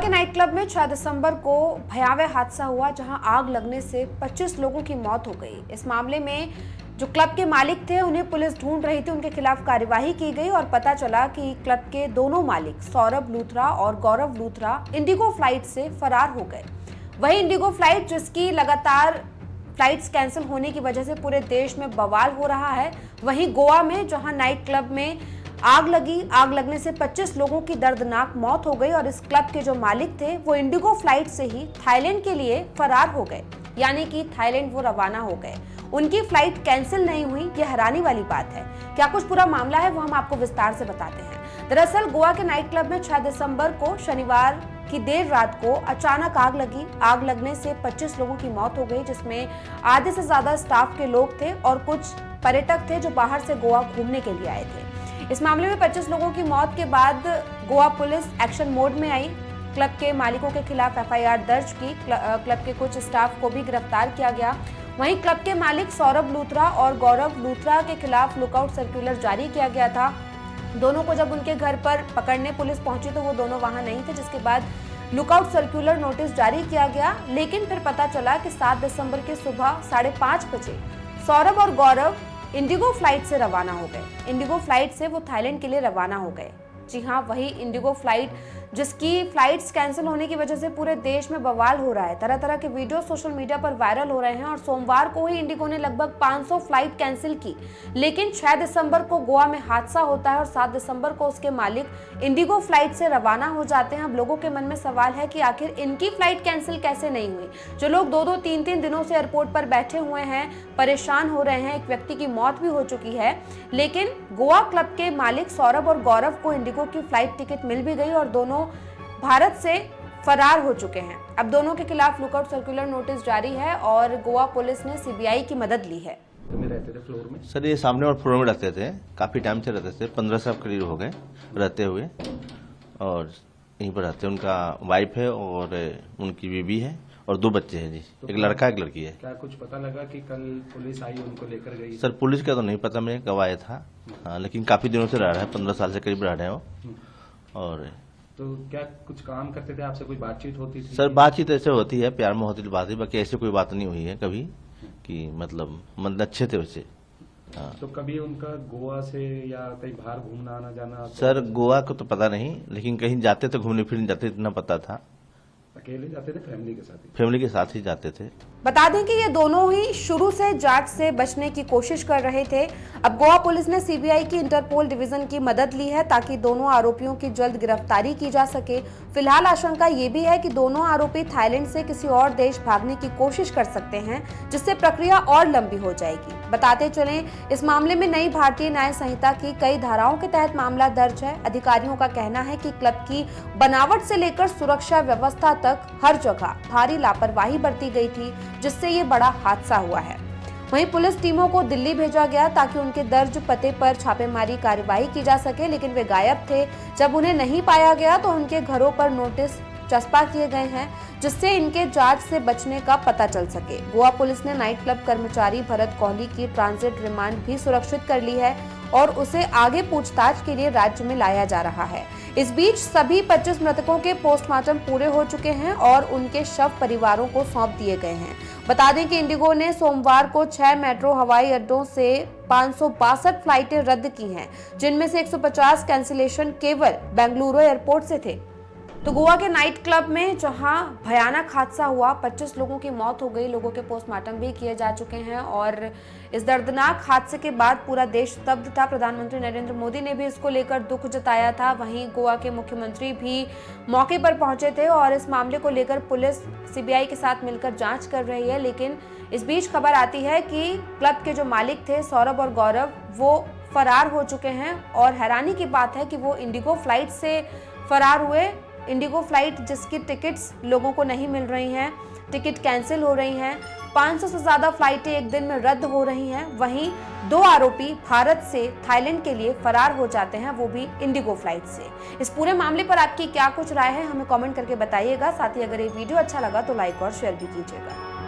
के night club में 6 दिसंबर को भयावह हादसा हुआ जहां आग लगने से 25 लोगों की मौत हो गई। इस मामले में जो क्लब के मालिक थे उन्हें पुलिस ढूंढ रही थी, उनके खिलाफ कार्यवाही की गई और पता चला कि क्लब के दोनों मालिक सौरभ लूथरा और गौरव लूथरा इंडिगो फ्लाइट से फरार हो गए। वही इंडिगो फ्लाइट जिसकी लगातार फ्लाइट्स कैंसिल होने की वजह से पूरे देश में बवाल हो रहा है, वहीं गोवा में जहां नाइट क्लब में आग लगने से 25 लोगों की दर्दनाक मौत हो गई और इस क्लब के जो मालिक थे वो इंडिगो फ्लाइट से ही थाईलैंड के लिए फरार हो गए, यानी कि थाईलैंड वो रवाना हो गए। उनकी फ्लाइट कैंसिल नहीं हुई, ये हैरानी वाली बात है। क्या कुछ पूरा मामला है वो हम आपको विस्तार से बताते हैं। दरअसल गोवा के नाइट क्लब में 6 दिसंबर को शनिवार की देर रात को अचानक आग लगी। आग लगने से 25 लोगों की मौत हो गई, जिसमें आधे से ज्यादा स्टाफ के लोग थे और कुछ पर्यटक थे जो बाहर से गोवा घूमने के लिए आए थे। इस मामले में 25 लोगों की मौत के बाद गोवा पुलिस एक्शन मोड में आई। क्लब के मालिकों के खिलाफ एफआईआर दर्ज की, क्लब के कुछ स्टाफ को भी गिरफ्तार किया गया। वहीं क्लब के मालिक सौरभ लूथरा और गौरव लूथरा के खिलाफ लुकआउट सर्कुलर जारी किया गया था। दोनों को जब उनके घर पर पकड़ने पुलिस पहुंची तो वो दोनों वहां नहीं थे, जिसके बाद लुकआउट सर्कुलर नोटिस जारी किया गया। लेकिन फिर पता चला कि 7 दिसंबर की सुबह 5:30 बजे सौरभ और गौरव इंडिगो फ्लाइट से रवाना हो गए। इंडिगो फ्लाइट से वो थाईलैंड के लिए रवाना हो गए। जी हाँ, वही इंडिगो फ्लाइट जिसकी फ्लाइट्स कैंसिल होने की वजह से पूरे देश में बवाल हो रहा है। तरह तरह के वीडियो सोशल मीडिया पर वायरल हो रहे हैं और सोमवार को ही इंडिगो ने लगभग 500 फ्लाइट कैंसिल की। लेकिन 6 दिसंबर को गोवा में हादसा होता है और 7 दिसंबर को उसके मालिक इंडिगो फ्लाइट से रवाना हो जाते हैं। अब लोगों के मन में सवाल है कि आखिर इनकी फ्लाइट कैंसिल कैसे नहीं हुई। जो लोग 2-2, 3-3 दिनों से एयरपोर्ट पर बैठे हुए हैं, परेशान हो रहे हैं। एक व्यक्ति की मौत भी हो चुकी है, लेकिन गोवा क्लब के मालिक सौरभ और गौरव को इंडिगो की फ्लाइट टिकट मिल भी गई और दोनों भारत से फरार हो चुके हैं। अब दोनों के खिलाफ लुकआउट सर्कुलर नोटिस जारी है और गोवा पुलिस ने सीबीआई की मदद ली है। में रहते थे फ्लोर में? सर ये सामने और फ्लोर में रहते थे, काफी टाइम से रहते थे, 15 साल करीब हो गए रहते हुए और यहीं पर रहते। उनका वाइफ है और उनकी बीवी है और 2 बच्चे हैं जी, तो एक लड़का एक लड़की है। क्या कुछ पता लगा कि कल पुलिस आई उनको लेकर गई? सर पुलिस का तो नहीं पता, मैं कब आया था। हाँ, लेकिन काफी दिनों से रह रहा है, 15 साल से करीब रह रहे हैं वो। और तो क्या कुछ काम करते थे, आपसे कोई बातचीत होती थी? सर बातचीत ऐसे होती है, प्यार मोहब्बत की बात है, बाकी ऐसी कोई बात नहीं हुई है कभी कि मतलब अच्छे थे वैसे। हाँ। तो कभी उनका गोवा से या कहीं बाहर घूमना आना जाना? सर गोवा को तो पता नहीं, लेकिन कहीं जाते थे घूमने फिरने जाते, इतना पता था। अकेले जाते थे फैमिली के साथ? फैमिली के साथ ही जाते थे। बता दें कि ये दोनों ही शुरू से जांच से बचने की कोशिश कर रहे थे। अब गोवा पुलिस ने सीबीआई की इंटरपोल डिवीजन की मदद ली है ताकि दोनों आरोपियों की जल्द गिरफ्तारी की जा सके। फिलहाल आशंका ये भी है कि दोनों आरोपी थाईलैंड से किसी और देश भागने की कोशिश कर सकते हैं, जिससे प्रक्रिया और लंबी हो जाएगी। बताते चलें, इस मामले में नई भारतीय न्याय संहिता की कई धाराओं के तहत मामला दर्ज है। अधिकारियों का कहना है कि क्लब की बनावट से लेकर सुरक्षा व्यवस्था तक हर जगह भारी लापरवाही बरती गई थी, जिससे ये बड़ा हादसा हुआ है। वहीं पुलिस टीमों को दिल्ली भेजा गया ताकि उनके दर्ज पते पर छापेमारी कार्रवाई की जा सके, लेकिन वे गायब थे। जब उन्हें नहीं पाया गया तो उनके घरों पर नोटिस चस्पा किए गए हैं, जिससे इनके जांच से बचने का पता चल सके। गोवा पुलिस ने नाइट क्लब कर्मचारी भरत कोहली की ट्रांजिट रिमांड भी सुरक्षित कर ली है और उसे आगे पूछताछ के लिए राज्य में लाया जा रहा है। इस बीच सभी 25 मृतकों के पोस्टमार्टम पूरे हो चुके हैं और उनके शव परिवारों को सौंप दिए गए हैं। बता दें कि इंडिगो ने सोमवार को 6 मेट्रो हवाई अड्डों से 562 फ्लाइटें रद्द की हैं, जिनमें से 150 कैंसिलेशन केवल बेंगलुरु एयरपोर्ट से थे। तो गोवा के नाइट क्लब में जहां भयानक हादसा हुआ, 25 लोगों की मौत हो गई, लोगों के पोस्टमार्टम भी किए जा चुके हैं और इस दर्दनाक हादसे के बाद पूरा देश स्तब्ध था। प्रधानमंत्री नरेंद्र मोदी ने भी इसको लेकर दुख जताया था। वहीं गोवा के मुख्यमंत्री भी मौके पर पहुंचे थे और इस मामले को लेकर पुलिस सीबीआई के साथ मिलकर जांच कर रही है। लेकिन इस बीच खबर आती है कि क्लब के जो मालिक थे सौरभ और गौरव, वो फरार हो चुके हैं और हैरानी की बात है कि वो इंडिगो फ्लाइट से फरार हुए। इंडिगो फ्लाइट जिसकी टिकट्स लोगों को नहीं मिल रही हैं, टिकट कैंसिल हो रही हैं, 500 से ज्यादा फ्लाइटें एक दिन में रद्द हो रही हैं। वहीं 2 आरोपी भारत से थाईलैंड के लिए फरार हो जाते हैं, वो भी इंडिगो फ्लाइट से। इस पूरे मामले पर आपकी क्या कुछ राय है, हमें कमेंट करके बताइएगा। साथ ही अगर ये वीडियो अच्छा लगा तो लाइक और शेयर भी कीजिएगा।